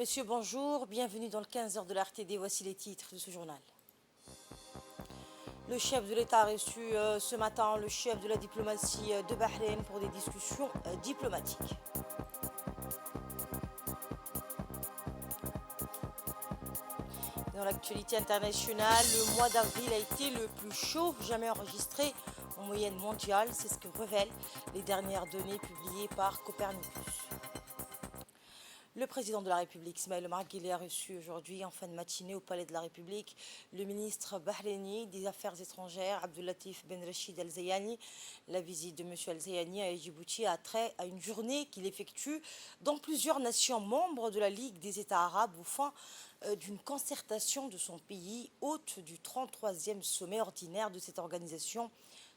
Messieurs, bonjour. Bienvenue dans le 15 heures de la RTD. Voici les titres de ce journal. Le chef de l'État a reçu ce matin le chef de la diplomatie de Bahreïn pour des discussions diplomatiques. Dans l'actualité internationale, le mois d'avril a été le plus chaud jamais enregistré en moyenne mondiale. C'est ce que révèlent les dernières données publiées par Copernicus. Le président de la République, Ismaël Omar Guelleh, a reçu aujourd'hui, en fin de matinée, au Palais de la République, le ministre bahreïni des Affaires étrangères, Abdulatif Ben Rachid Al-Zayani. La visite de M. Al-Zayani à Djibouti a trait à une journée qu'il effectue dans plusieurs nations membres de la Ligue des États arabes au fin d'une concertation de son pays, hôte du 33e sommet ordinaire de cette organisation.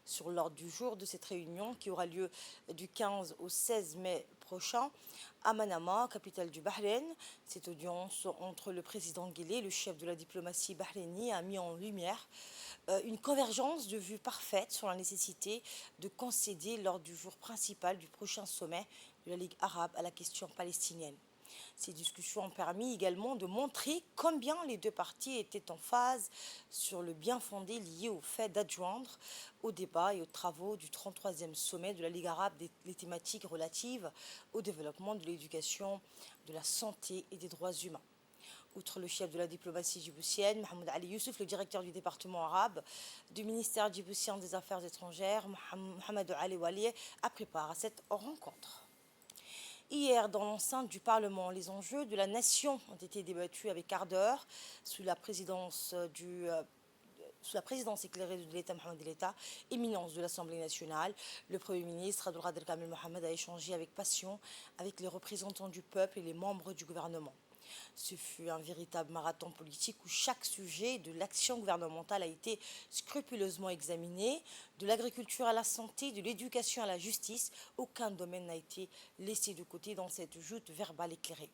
Sur l'ordre du jour de cette réunion qui aura lieu du 15 au 16 mai prochain à Manama, capitale du Bahreïn. Cette audience entre le président Guelleh et le chef de la diplomatie bahreïnie a mis en lumière une convergence de vues parfaite sur la nécessité de concéder l'ordre du jour principal du prochain sommet de la Ligue arabe à la question palestinienne. Ces discussions ont permis également de montrer combien les deux parties étaient en phase sur le bien fondé lié au fait d'adjoindre au débat et aux travaux du 33e sommet de la Ligue arabe les thématiques relatives au développement de l'éducation, de la santé et des droits humains. Outre le chef de la diplomatie djiboutienne, Mohamed Ali Youssouf, le directeur du département arabe du ministère djiboutien des Affaires étrangères, Mohamed Ali Wali, a pris part à cette rencontre. Hier, dans l'enceinte du Parlement, les enjeux de la nation ont été débattus avec ardeur sous la présidence éclairée de l'État Mohamed l'État, éminence de l'Assemblée nationale. Le Premier ministre Abdelkader Kamel Mohamed a échangé avec passion avec les représentants du peuple et les membres du gouvernement. Ce fut un véritable marathon politique où chaque sujet de l'action gouvernementale a été scrupuleusement examiné, de l'agriculture à la santé, de l'éducation à la justice. Aucun domaine n'a été laissé de côté dans cette joute verbale éclairée.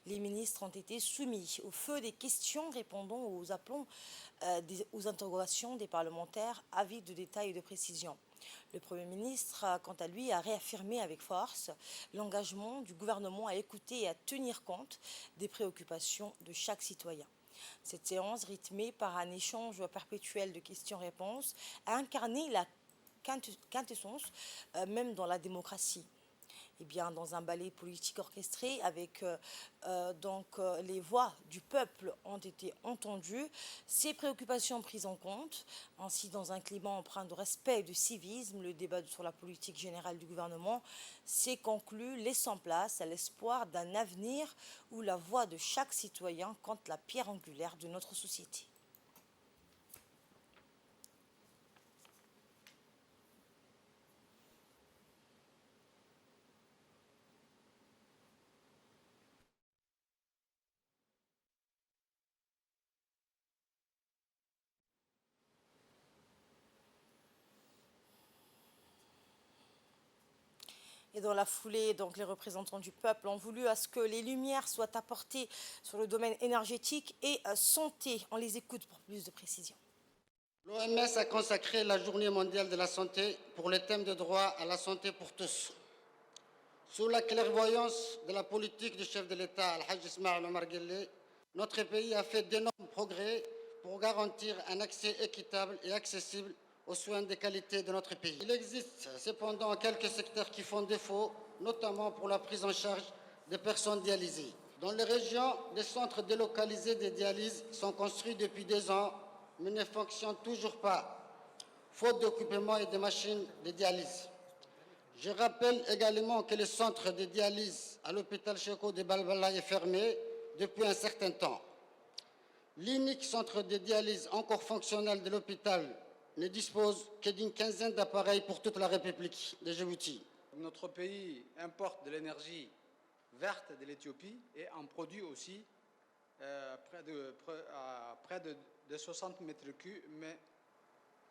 Les ministres ont été soumis au feu des questions répondant aux appels aux interrogations des parlementaires, avides de détails et de précision. Le Premier ministre, quant à lui, a réaffirmé avec force l'engagement du gouvernement à écouter et à tenir compte des préoccupations de chaque citoyen. Cette séance, rythmée par un échange perpétuel de questions-réponses, a incarné la quintessence même dans la démocratie. Eh bien, dans un ballet politique orchestré avec les voix du peuple ont été entendues, ses préoccupations prises en compte. Ainsi, dans un climat empreint de respect et de civisme, le débat sur la politique générale du gouvernement s'est conclu, laissant place à l'espoir d'un avenir où la voix de chaque citoyen compte la pierre angulaire de notre société. Et dans la foulée, donc, les représentants du peuple ont voulu à ce que les lumières soient apportées sur le domaine énergétique et santé. On les écoute pour plus de précision. L'OMS a consacré la Journée mondiale de la santé pour le thème de droit à la santé pour tous. Sous la clairvoyance de la politique du chef de l'État, Al-Hajj Ismaël Omar Guelleh, notre pays a fait d'énormes progrès pour garantir un accès équitable et accessible aux soins de qualité de notre pays. Il existe cependant quelques secteurs qui font défaut, notamment pour la prise en charge des personnes dialysées. Dans les régions, des centres délocalisés de dialyse sont construits depuis 2 ans, mais ne fonctionnent toujours pas, faute d'équipements et de machines de dialyse. Je rappelle également que le centre de dialyse à l'hôpital Cheko de Balbala est fermé depuis un certain temps. L'unique centre de dialyse encore fonctionnel de l'hôpital ne dispose que d'une quinzaine d'appareils pour toute la République de Djibouti. Notre pays importe de l'énergie verte de l'Éthiopie et en produit aussi près de 60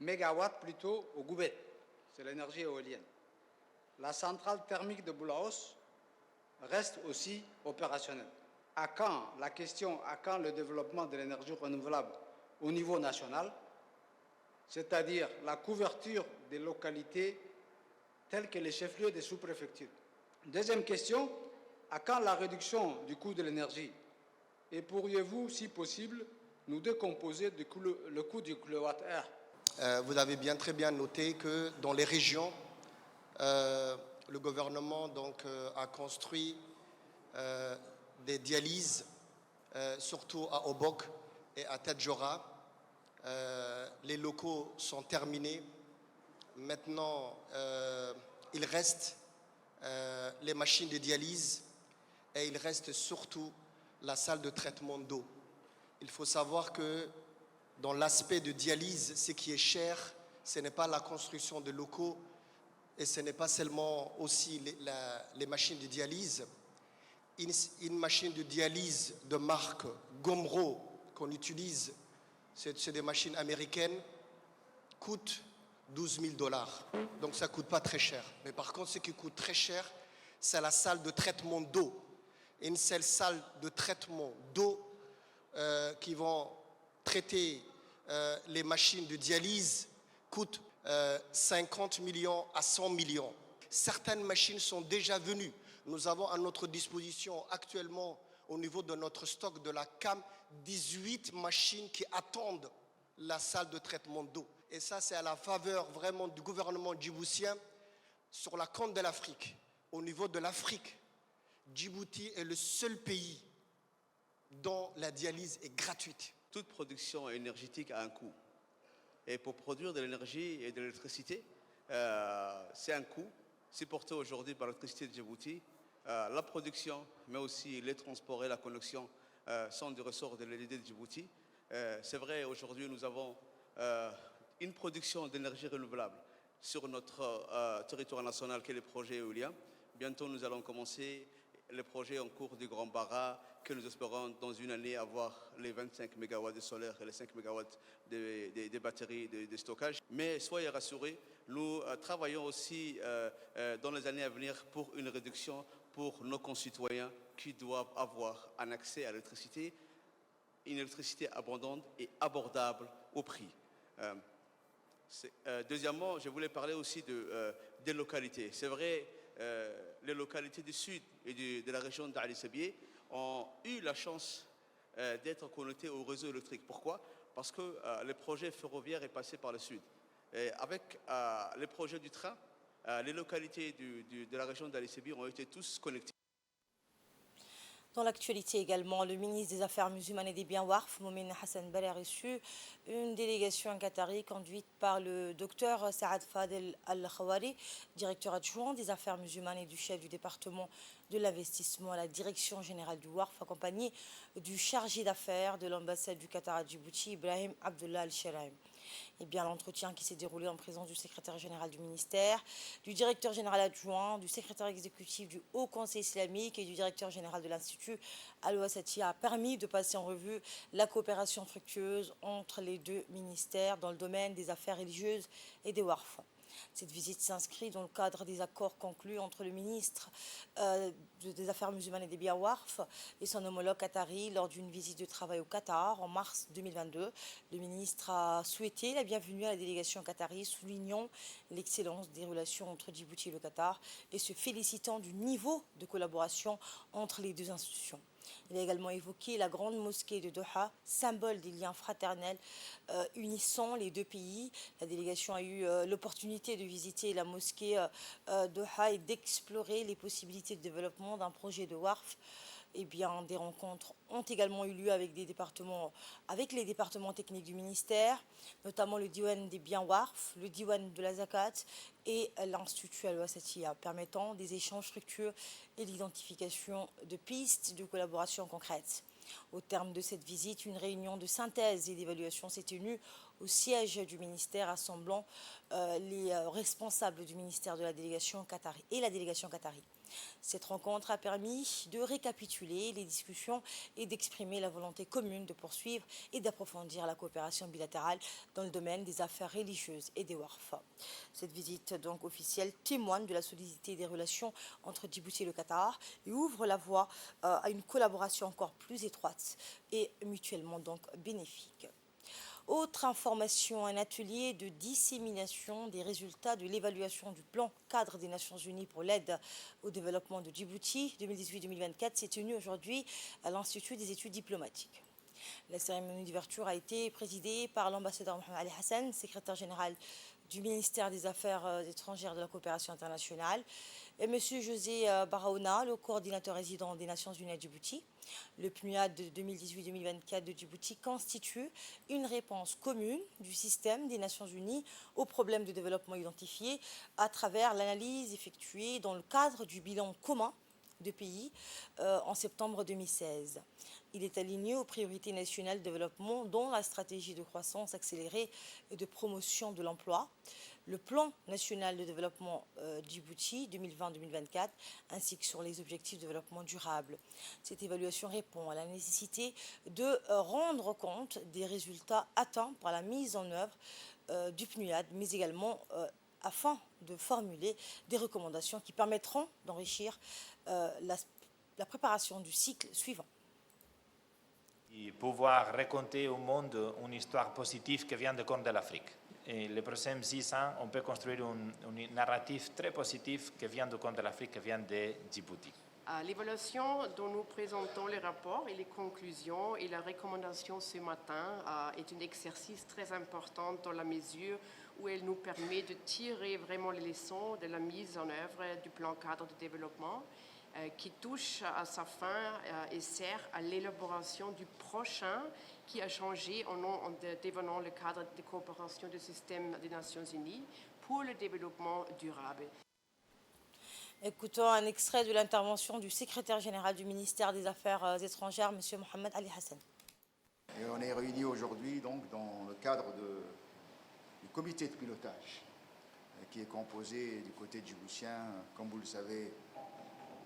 mégawatts plutôt au Goubet. C'est l'énergie éolienne. La centrale thermique de Boulaos reste aussi opérationnelle. À quand le développement de l'énergie renouvelable au niveau national, c'est-à-dire la couverture des localités telles que les chefs-lieux des sous-préfectures? Deuxième question, À quand la réduction du coût de l'énergie? Et pourriez-vous, si possible, nous décomposer le coût du kilowattheure? Vous avez très bien noté que dans les régions, le gouvernement a construit des dialyses, surtout à Obok et à Tadjoura. Les locaux sont terminés. Maintenant, il reste les machines de dialyse et il reste surtout la salle de traitement d'eau. Il faut savoir que dans l'aspect de dialyse, ce qui est cher, ce n'est pas la construction de locaux et ce n'est pas seulement aussi les machines de dialyse. Une machine de dialyse de marque Gomro qu'on utilise, c'est des machines américaines, coûte $12 000. Donc ça ne coûte pas très cher. Mais par contre, ce qui coûte très cher, c'est la salle de traitement d'eau. Une seule salle de traitement d'eau qui vont traiter les machines de dialyse coûte 50 millions à 100 millions. Certaines machines sont déjà venues. Nous avons à notre disposition actuellement, au niveau de notre stock de la CAM, 18 machines qui attendent la salle de traitement d'eau. Et ça, c'est à la faveur vraiment du gouvernement djiboutien sur la côte de l'Afrique. Au niveau de l'Afrique, Djibouti est le seul pays dont la dialyse est gratuite. Toute production énergétique a un coût. Et pour produire de l'énergie et de l'électricité, c'est un coût supporté aujourd'hui par l'électricité de Djibouti. La production, mais aussi les transports et la connexion sont du ressort de l'Élysée de Djibouti. C'est vrai, aujourd'hui, nous avons une production d'énergie renouvelable sur notre territoire national qui est le projet éolien. Bientôt, nous allons commencer les projets en cours du Grand Bara, que nous espérons dans une année avoir les 25 MW de solaire et les 5 MW de batteries de stockage. Mais soyez rassurés, nous travaillons aussi dans les années à venir pour une réduction pour nos concitoyens qui doivent avoir un accès à l'électricité, une électricité abondante et abordable au prix. Deuxièmement, je voulais parler aussi des localités. C'est vrai, les localités du sud et de la région d'Ali Sabieh ont eu la chance d'être connectées au réseau électrique. Pourquoi? Parce que le projet ferroviaire est passé par le sud. Et avec les projets du train, les localités de la région d'Ali Sabieh ont été tous connectées. Dans l'actualité également, le ministre des Affaires musulmanes et des Biens Warf, Momin Hassan Bal, a reçu une délégation qatari conduite par le docteur Saad Fadel Al-Khawari, directeur adjoint des Affaires musulmanes et du chef du département de l'investissement à la direction générale du Warf, accompagné du chargé d'affaires de l'ambassade du Qatar à Djibouti, Ibrahim Abdullah Al-Sharaim. Et bien, l'entretien qui s'est déroulé en présence du secrétaire général du ministère, du directeur général adjoint, du secrétaire exécutif du Haut Conseil islamique et du directeur général de l'Institut Al-Wasati a permis de passer en revue la coopération fructueuse entre les deux ministères dans le domaine des affaires religieuses et des Warf. Cette visite s'inscrit dans le cadre des accords conclus entre le ministre des Affaires musulmanes et des Biens Warf et son homologue qatari lors d'une visite de travail au Qatar en mars 2022. Le ministre a souhaité la bienvenue à la délégation qatari, soulignant l'excellence des relations entre Djibouti et le Qatar et se félicitant du niveau de collaboration entre les deux institutions. Il a également évoqué la grande mosquée de Doha, symbole des liens fraternels unissant les deux pays. La délégation a eu l'opportunité de visiter la mosquée Doha et d'explorer les possibilités de développement d'un projet de Warf. Eh bien, des rencontres ont également eu lieu avec les départements techniques du ministère, notamment le Diwan des Biens Warf, le Diwan de la Zakat et l'Institut Al-Wasatiya, permettant des échanges fructueux et l'identification de pistes de collaboration concrètes. Au terme de cette visite, une réunion de synthèse et d'évaluation s'est tenue au siège du ministère, rassemblant les responsables du ministère de la délégation qatari et la délégation qatari. Cette rencontre a permis de récapituler les discussions et d'exprimer la volonté commune de poursuivre et d'approfondir la coopération bilatérale dans le domaine des affaires religieuses et des Warf. Cette visite donc officielle témoigne de la solidité des relations entre Djibouti et le Qatar et ouvre la voie à une collaboration encore plus étroite et mutuellement donc bénéfique. Autre information, un atelier de dissémination des résultats de l'évaluation du plan cadre des Nations Unies pour l'aide au développement de Djibouti 2018-2024 s'est tenu aujourd'hui à l'Institut des études diplomatiques. La cérémonie d'ouverture a été présidée par l'ambassadeur Mohamed Ali Hassan, secrétaire général du ministère des Affaires étrangères et de la coopération internationale, et M. José Barahona, le coordinateur résident des Nations Unies à Djibouti. Le PNUAD de 2018-2024 de Djibouti constitue une réponse commune du système des Nations Unies aux problèmes de développement identifiés à travers l'analyse effectuée dans le cadre du bilan commun de pays en septembre 2016. Il est aligné aux priorités nationales de développement, dont la stratégie de croissance accélérée et de promotion de l'emploi, le plan national de développement Djibouti 2020-2024, ainsi que sur les objectifs de développement durable. Cette évaluation répond à la nécessité de rendre compte des résultats atteints par la mise en œuvre du PNUAD, mais également afin de formuler des recommandations qui permettront d'enrichir la préparation du cycle suivant. Et pouvoir raconter au monde une histoire positive qui vient de compte de l'Afrique. Et les prochains 6 ans, on peut construire une narrative très positive qui vient de compte de l'Afrique, qui vient de Djibouti. L'évaluation dont nous présentons les rapports et les conclusions et la recommandation ce matin est un exercice très important dans la mesure où elle nous permet de tirer vraiment les leçons de la mise en œuvre du plan cadre de développement qui touche à sa fin et sert à l'élaboration du prochain qui a changé en devenant le cadre de coopération du système des Nations Unies pour le développement durable. Écoutons un extrait de l'intervention du secrétaire général du ministère des Affaires étrangères, M. Mohamed Ali Hassan. Et on est réunis aujourd'hui donc dans le cadre du comité de pilotage qui est composé du côté djiboutien, comme vous le savez,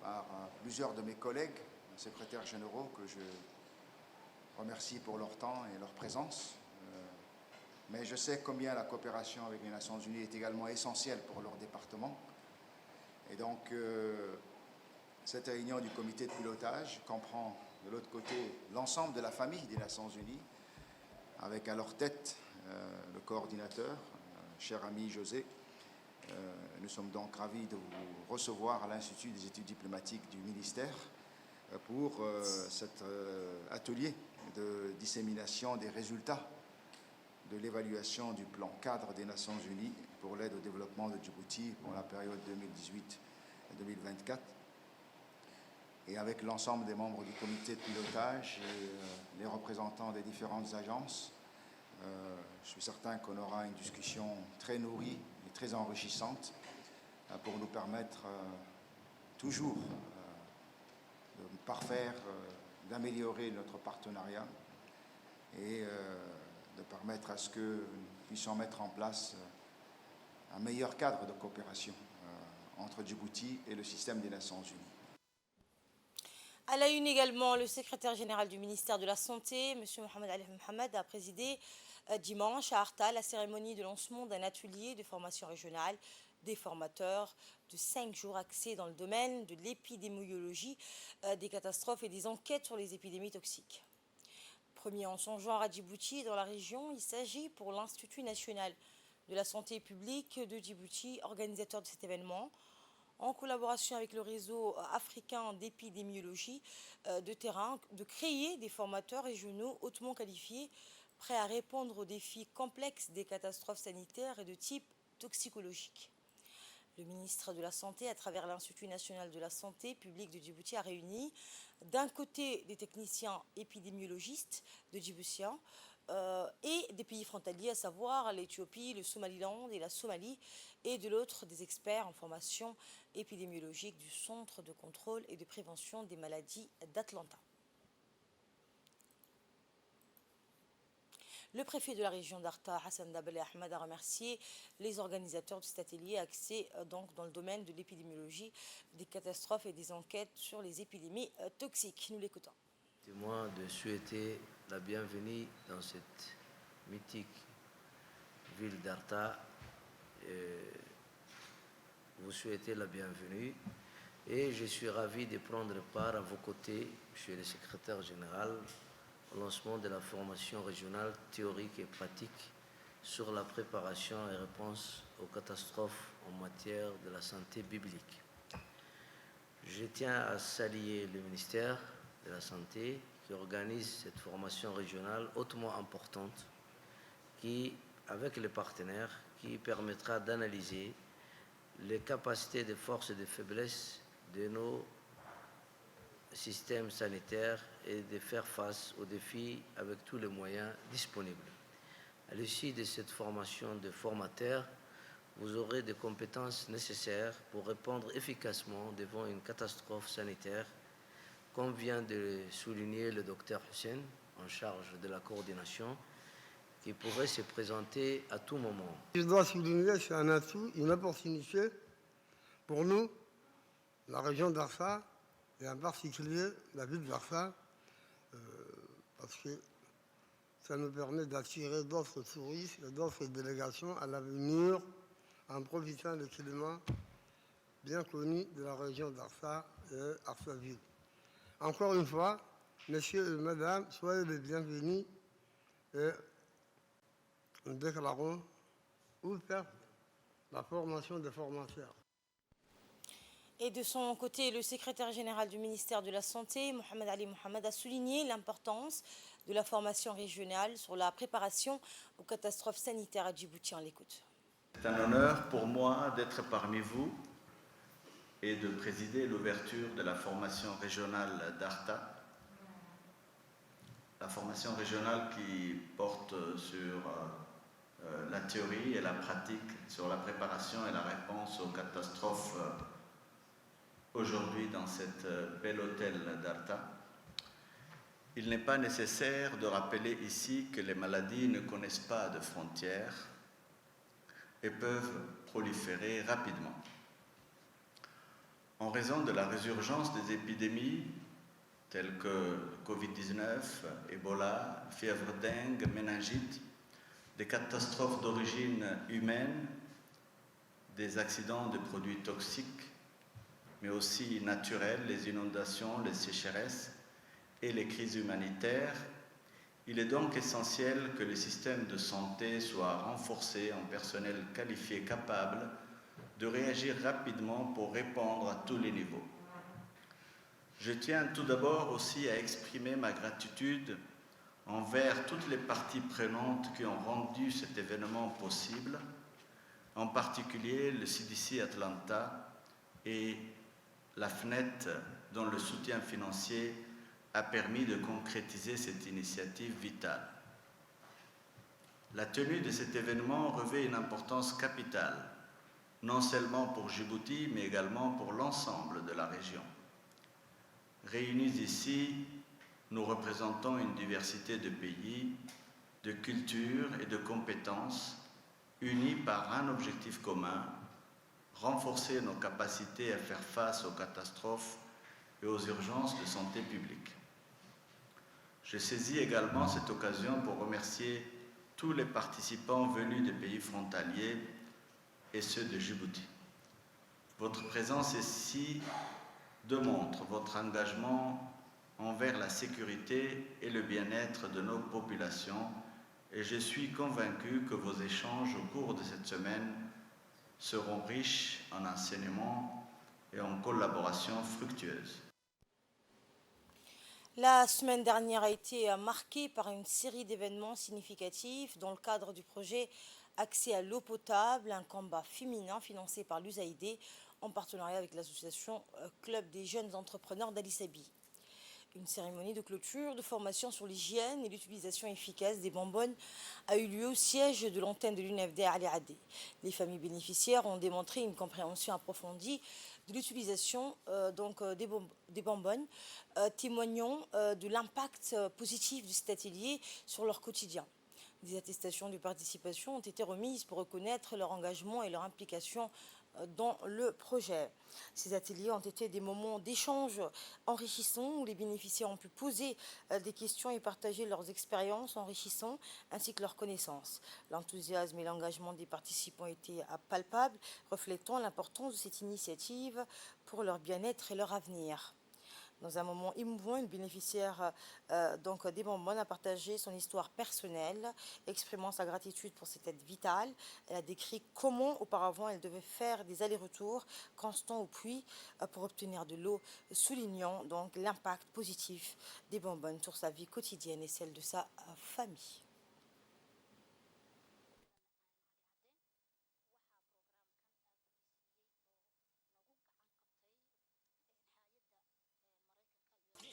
par plusieurs de mes collègues, secrétaires généraux, que je remercie pour leur temps et leur présence. Mais je sais combien la coopération avec les Nations Unies est également essentielle pour leur département. Et donc, cette réunion du comité de pilotage comprend de l'autre côté l'ensemble de la famille des Nations Unies, avec à leur tête le coordinateur, cher ami José. Nous sommes donc ravis de vous recevoir à l'Institut des études diplomatiques du ministère pour cet atelier de dissémination des résultats de l'évaluation du plan cadre des Nations Unies pour l'aide au développement de Djibouti pour la période 2018-2024. Et avec l'ensemble des membres du comité de pilotage et les représentants des différentes agences, je suis certain qu'on aura une discussion très nourrie et très enrichissante pour nous permettre toujours de parfaire, d'améliorer notre partenariat et de permettre à ce que nous puissions mettre en place un meilleur cadre de coopération entre Djibouti et le système des Nations Unies. À la une également, le secrétaire général du ministère de la Santé, M. Mohamed Ali Mohamed, a présidé dimanche à Arta la cérémonie de lancement d'un atelier de formation régionale des formateurs de 5 jours axés dans le domaine de l'épidémiologie des catastrophes et des enquêtes sur les épidémies toxiques. Premier en son genre à Djibouti, dans la région, il s'agit pour l'Institut national de la santé publique de Djibouti, organisateur de cet événement, en collaboration avec le réseau africain d'épidémiologie de terrain, de créer des formateurs régionaux hautement qualifiés, prêts à répondre aux défis complexes des catastrophes sanitaires et de type toxicologique. Le ministre de la Santé, à travers l'Institut national de la santé publique de Djibouti, a réuni d'un côté des techniciens épidémiologistes de Djiboutiens et des pays frontaliers, à savoir l'Éthiopie, le Somaliland et la Somalie, et de l'autre des experts en formation épidémiologique du Centre de contrôle et de prévention des maladies d'Atlanta. Le préfet de la région d'Arta, Hassan Dabel Ahmed, a remercié les organisateurs de cet atelier axé donc dans le domaine de l'épidémiologie, des catastrophes et des enquêtes sur les épidémies toxiques. Nous l'écoutons. C'est moi de souhaiter la bienvenue dans cette mythique ville d'Arta. Vous souhaitez la bienvenue et je suis ravi de prendre part à vos côtés, monsieur le secrétaire général, au lancement de la formation régionale théorique et pratique sur la préparation et réponse aux catastrophes en matière de la santé biblique. Je tiens à saluer le ministère de la Santé qui organise cette formation régionale hautement importante qui, avec les partenaires, qui permettra d'analyser les capacités de force et de faiblesse de nos systèmes sanitaires et de faire face aux défis avec tous les moyens disponibles. À l'issue de cette formation de formateurs, vous aurez des compétences nécessaires pour répondre efficacement devant une catastrophe sanitaire, comme vient de le souligner le docteur Hussein, en charge de la coordination, qui pourrait se présenter à tout moment. Je dois souligner, c'est un atout, une opportunité pour nous, la région d'Arfa, et en particulier la ville d'Arfa, parce que ça nous permet d'attirer d'autres touristes et d'autres délégations à l'avenir en profitant des climat bien connus de la région d'Arfa et Arfa-Ville. Encore une fois, messieurs et mesdames, soyez les bienvenus et nous déclarons ouverte la formation des formateurs. Et de son côté, le secrétaire général du ministère de la Santé, Mohamed Ali Mohamed, a souligné l'importance de la formation régionale sur la préparation aux catastrophes sanitaires à Djibouti. On l'écoute. C'est un honneur pour moi d'être parmi vous et de présider l'ouverture de la formation régionale d'Arta. La formation régionale qui porte sur la théorie et la pratique sur la préparation et la réponse aux catastrophes aujourd'hui dans cet bel hôtel d'Arta. Il n'est pas nécessaire de rappeler ici que les maladies ne connaissent pas de frontières et peuvent proliférer rapidement. En raison de la résurgence des épidémies telles que Covid-19, Ebola, fièvre dengue, méningite, des catastrophes d'origine humaine, des accidents de produits toxiques, mais aussi naturelles, les inondations, les sécheresses et les crises humanitaires, il est donc essentiel que le système de santé soit renforcé en personnel qualifié capable de réagir rapidement pour répondre à tous les niveaux. Je tiens tout d'abord aussi à exprimer ma gratitude envers toutes les parties prenantes qui ont rendu cet événement possible, en particulier le CDC Atlanta et la FNET, dont le soutien financier a permis de concrétiser cette initiative vitale. La tenue de cet événement revêt une importance capitale, non seulement pour Djibouti, mais également pour l'ensemble de la région. Réunis ici, nous représentons une diversité de pays, de cultures et de compétences, unis par un objectif commun, renforcer nos capacités à faire face aux catastrophes et aux urgences de santé publique. Je saisis également cette occasion pour remercier tous les participants venus des pays frontaliers et ceux de Djibouti. Votre présence ici démontre votre engagement envers la sécurité et le bien-être de nos populations et je suis convaincu que vos échanges au cours de cette semaine seront riches en enseignements et en collaboration fructueuse. La semaine dernière a été marquée par une série d'événements significatifs dans le cadre du projet Accès à l'eau potable, un combat féminin financé par l'USAID en partenariat avec l'association Club des jeunes entrepreneurs d'Ali Sabi. Une cérémonie de clôture de formation sur l'hygiène et l'utilisation efficace des bonbonnes a eu lieu au siège de l'antenne de l'UNFD à Ali Adé. Les familles bénéficiaires ont démontré une compréhension approfondie de l'utilisation des bonbonnes, témoignant de l'impact positif de cet atelier sur leur quotidien. Des attestations de participation ont été remises pour reconnaître leur engagement et leur implication dans le projet. Ces ateliers ont été des moments d'échange enrichissants où les bénéficiaires ont pu poser des questions et partager leurs expériences enrichissantes ainsi que leurs connaissances. L'enthousiasme et l'engagement des participants étaient palpables, reflétant l'importance de cette initiative pour leur bien-être et leur avenir. Dans un moment émouvant, une bénéficiaire donc des bonbonnes a partagé son histoire personnelle, exprimant sa gratitude pour cette aide vitale. Elle a décrit comment auparavant elle devait faire des allers-retours constants au puits pour obtenir de l'eau, soulignant donc l'impact positif des bonbonnes sur sa vie quotidienne et celle de sa famille.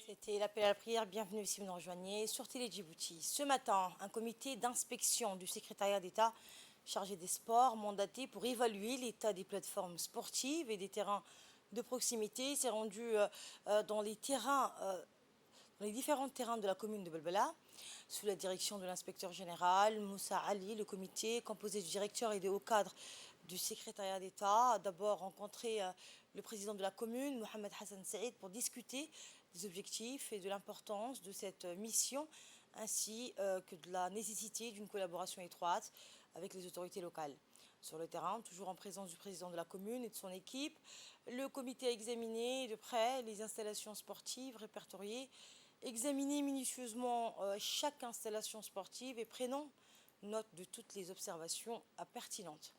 C'était l'appel à la prière. Bienvenue si vous nous rejoignez sur Télé Djibouti. Ce matin, un comité d'inspection du secrétariat d'État chargé des sports, mandaté pour évaluer l'état des plateformes sportives et des terrains de proximité, s'est rendu dans les différents terrains de la commune de Belbela, sous la direction de l'inspecteur général Moussa Ali. Le comité, composé du directeur et des hauts cadres du secrétariat d'État, a d'abord rencontré le président de la commune, Mohamed Hassan Saïd, pour discuter des objectifs et de l'importance de cette mission, ainsi que de la nécessité d'une collaboration étroite avec les autorités locales. Sur le terrain, toujours en présence du président de la commune et de son équipe, le comité a examiné de près les installations sportives répertoriées, examiné minutieusement chaque installation sportive et prenant note de toutes les observations pertinentes.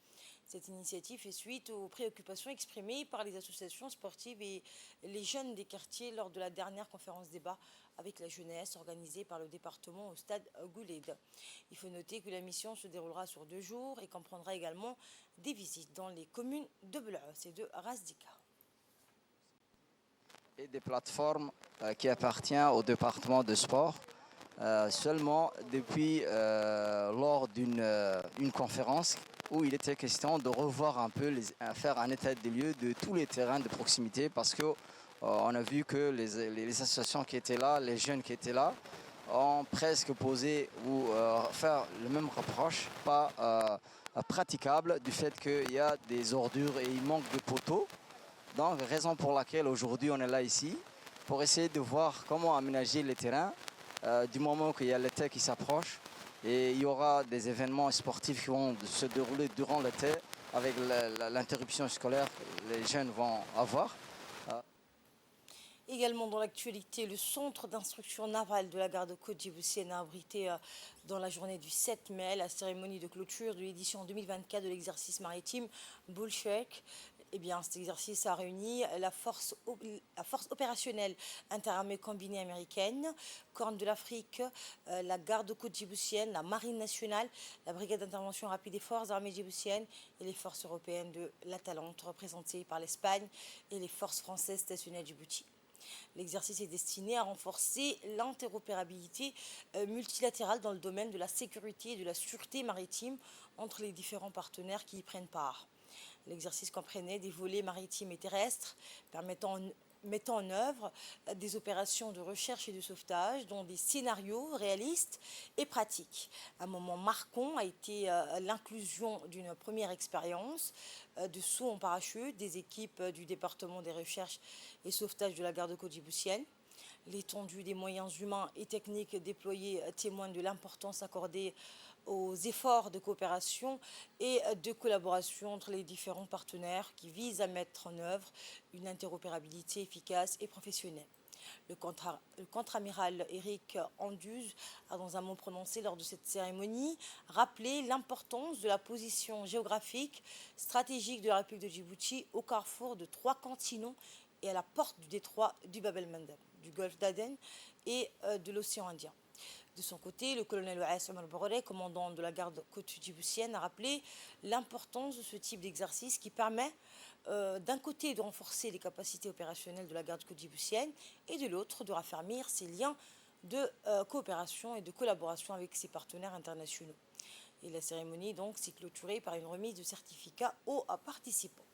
Cette initiative fait suite aux préoccupations exprimées par les associations sportives et les jeunes des quartiers lors de la dernière conférence débat avec la jeunesse organisée par le département au stade Gouled. Il faut noter que la mission se déroulera sur 2 jours et comprendra également des visites dans les communes de Bel'Aous et de Razdika. Et des plateformes qui appartiennent au département de sport. Seulement depuis lors d'une conférence où il était question de revoir un peu, faire un état des lieux de tous les terrains de proximité parce qu'on a vu que les associations qui étaient là, les jeunes qui étaient là, ont presque posé ou faire le même reproche, pas praticable du fait qu'il y a des ordures et il manque de poteaux. Donc, raison pour laquelle aujourd'hui on est là ici, pour essayer de voir comment aménager les terrains du moment qu'il y a l'été qui s'approche. Et il y aura des événements sportifs qui vont se dérouler durant l'été avec l'interruption scolaire que les jeunes vont avoir. Également dans l'actualité, le centre d'instruction navale de la garde-côte djiboutienne a abrité dans la journée du 7 mai la cérémonie de clôture de l'édition 2024 de l'exercice maritime Bullshek. Eh bien, cet exercice a réuni la force opérationnelle interarmée combinée américaine, Corne de l'Afrique, la garde-côte djiboutienne, la marine nationale, la brigade d'intervention rapide des forces armées djiboutiennes et les forces européennes de l'Atalante, représentées par l'Espagne et les forces françaises stationnées à Djibouti. L'exercice est destiné à renforcer l'interopérabilité multilatérale dans le domaine de la sécurité et de la sûreté maritime entre les différents partenaires qui y prennent part. L'exercice comprenait des volets maritimes et terrestres mettant en œuvre des opérations de recherche et de sauvetage dont des scénarios réalistes et pratiques. Un moment marquant a été l'inclusion d'une première expérience de saut en parachute des équipes du département des recherches et sauvetage de la garde-côte djiboutienne. L'étendue des moyens humains et techniques déployés témoigne de l'importance accordée aux efforts de coopération et de collaboration entre les différents partenaires qui visent à mettre en œuvre une interopérabilité efficace et professionnelle. Le contre-amiral Eric Anduz a, dans un mot prononcé lors de cette cérémonie, rappelé l'importance de la position géographique stratégique de la République de Djibouti au carrefour de 3 continents et à la porte du détroit du Bab el-Mandeb, du golfe d'Aden et de l'océan Indien. De son côté, le colonel Ouass Omar Boré, commandant de la garde-côte djiboutienne, a rappelé l'importance de ce type d'exercice qui permet d'un côté de renforcer les capacités opérationnelles de la garde-côte djiboutienne et de l'autre de raffermir ses liens de coopération et de collaboration avec ses partenaires internationaux. Et la cérémonie donc s'est clôturée par une remise de certificats aux participants.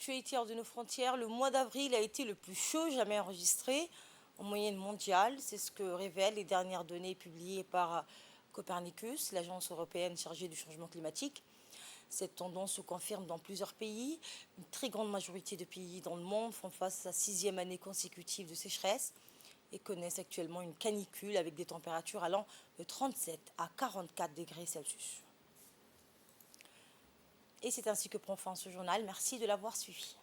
l'actualité hors de nos frontières, le mois d'avril a été le plus chaud jamais enregistré en moyenne mondiale. C'est ce que révèlent les dernières données publiées par Copernicus, l'agence européenne chargée du changement climatique. Cette tendance se confirme dans plusieurs pays. Une très grande majorité de pays dans le monde font face à la 6e année consécutive de sécheresse et connaissent actuellement une canicule avec des températures allant de 37 à 44 degrés Celsius. Et c'est ainsi que prend fin ce journal. Merci de l'avoir suivi.